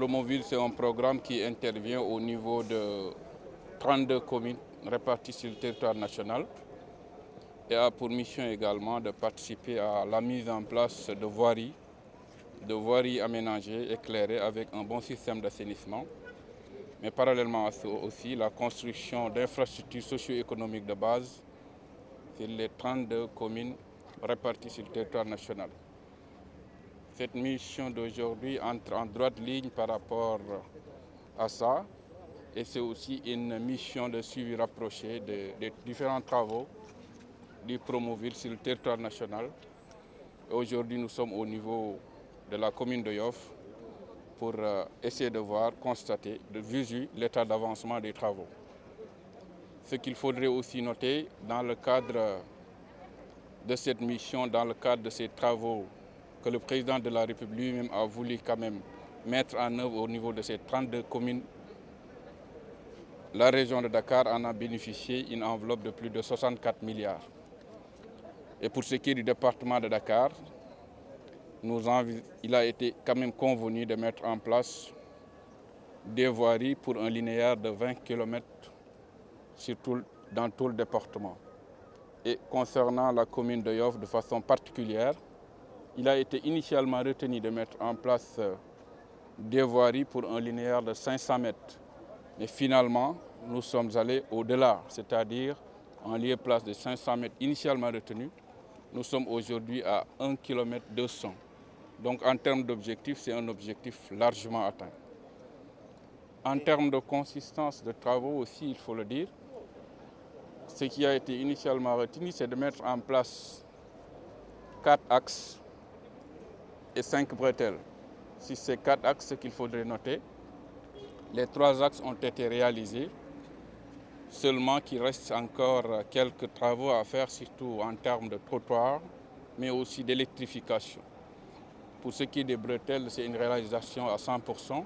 Promoville, c'est un programme qui intervient au niveau de 32 communes réparties sur le territoire national et a pour mission également de participer à la mise en place de voiries aménagées, éclairées avec un bon système d'assainissement, mais parallèlement à ça aussi la construction d'infrastructures socio-économiques de base sur les 32 communes réparties sur le territoire national. Cette mission d'aujourd'hui entre en droite ligne par rapport à ça et c'est aussi une mission de suivi rapproché des différents travaux du Promoville sur le territoire national. Aujourd'hui, nous sommes au niveau de la commune de Yoff pour essayer de voir, constater de visu l'état d'avancement des travaux. Ce qu'il faudrait aussi noter dans le cadre de cette mission, dans le cadre de ces travaux que le président de la République lui-même a voulu quand même mettre en œuvre au niveau de ces 32 communes, la région de Dakar en a bénéficié une enveloppe de plus de 64 milliards. Et pour ce qui est du département de Dakar, il a été quand même convenu de mettre en place des voiries pour un linéaire de 20 km dans tout le département. Et concernant la commune de Yoff de façon particulière, il a été initialement retenu de mettre en place des voiries pour un linéaire de 500 mètres. Mais finalement, nous sommes allés au-delà, c'est-à-dire en lieu et place de 500 mètres initialement retenu, nous sommes aujourd'hui à 1 km 200. Donc en termes d'objectif, c'est un objectif largement atteint. En termes de consistance de travaux aussi, il faut le dire, ce qui a été initialement retenu, c'est de mettre en place 4 axes et 5 bretelles. Si c'est 4 axes, ce qu'il faudrait noter, les 3 axes ont été réalisés, seulement qu'il reste encore quelques travaux à faire, surtout en termes de trottoirs, mais aussi d'électrification. Pour ce qui est des bretelles, c'est une réalisation à 100%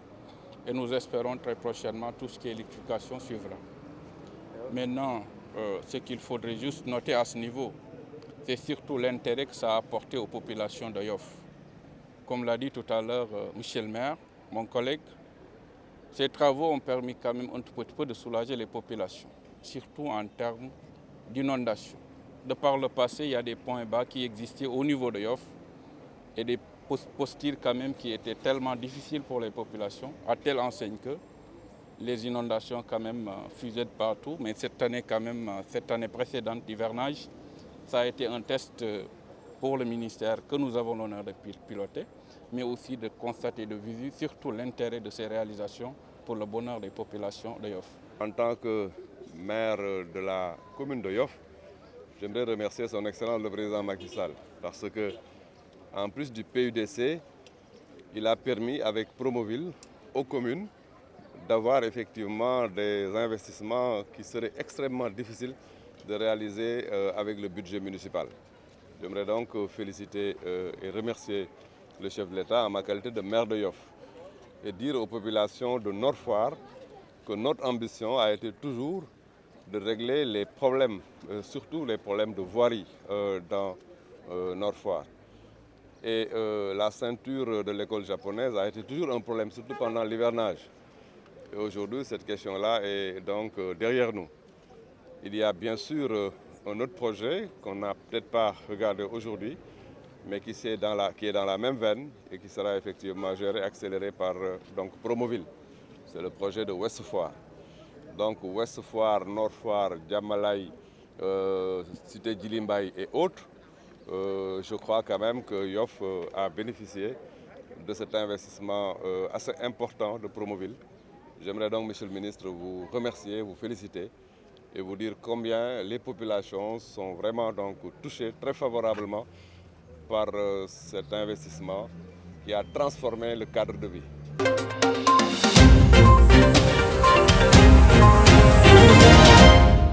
et nous espérons très prochainement tout ce qui est électrification suivra. Maintenant, ce qu'il faudrait juste noter à ce niveau, c'est surtout l'intérêt que ça a apporté aux populations de Yoff. Comme l'a dit tout à l'heure Michel le maire, mon collègue, ces travaux ont permis quand même un tout petit peu de soulager les populations, surtout en termes d'inondation. De par le passé, il y a des points bas qui existaient au niveau de Yoff et des postures quand même qui étaient tellement difficiles pour les populations, à telle enseigne que les inondations quand même fusaient de partout. Mais cette année quand même, cette année précédente d'hivernage, ça a été un test pour le ministère que nous avons l'honneur de piloter, mais aussi de constater de visu surtout l'intérêt de ces réalisations pour le bonheur des populations de Yoff. En tant que maire de la commune de Yoff, j'aimerais remercier son Excellence le président Macky Sall parce que, en plus du PUDC, il a permis avec Promoville aux communes d'avoir effectivement des investissements qui seraient extrêmement difficiles de réaliser avec le budget municipal. J'aimerais donc féliciter et remercier le chef de l'État en ma qualité de maire de Yoff et dire aux populations de Nord Foire que notre ambition a été toujours de régler les problèmes, surtout les problèmes de voirie dans Nord Foire. Et la ceinture de l'école japonaise a été toujours un problème, surtout pendant l'hivernage. Et aujourd'hui, cette question-là est donc derrière nous. Il y a bien sûr un autre projet qu'on n'a peut-être pas regardé aujourd'hui, mais qui est dans la même veine et qui sera effectivement géré, accéléré par Promoville. C'est le projet de Ouest Foire. Donc Ouest Foire, Nord Foire, Diamalaye, Cité Djilimbaye et autres, je crois quand même que Yoff a bénéficié de cet investissement assez important de Promoville. J'aimerais donc, Monsieur le ministre, vous remercier, vous féliciter et vous dire combien les populations sont vraiment donc touchées très favorablement par cet investissement qui a transformé le cadre de vie.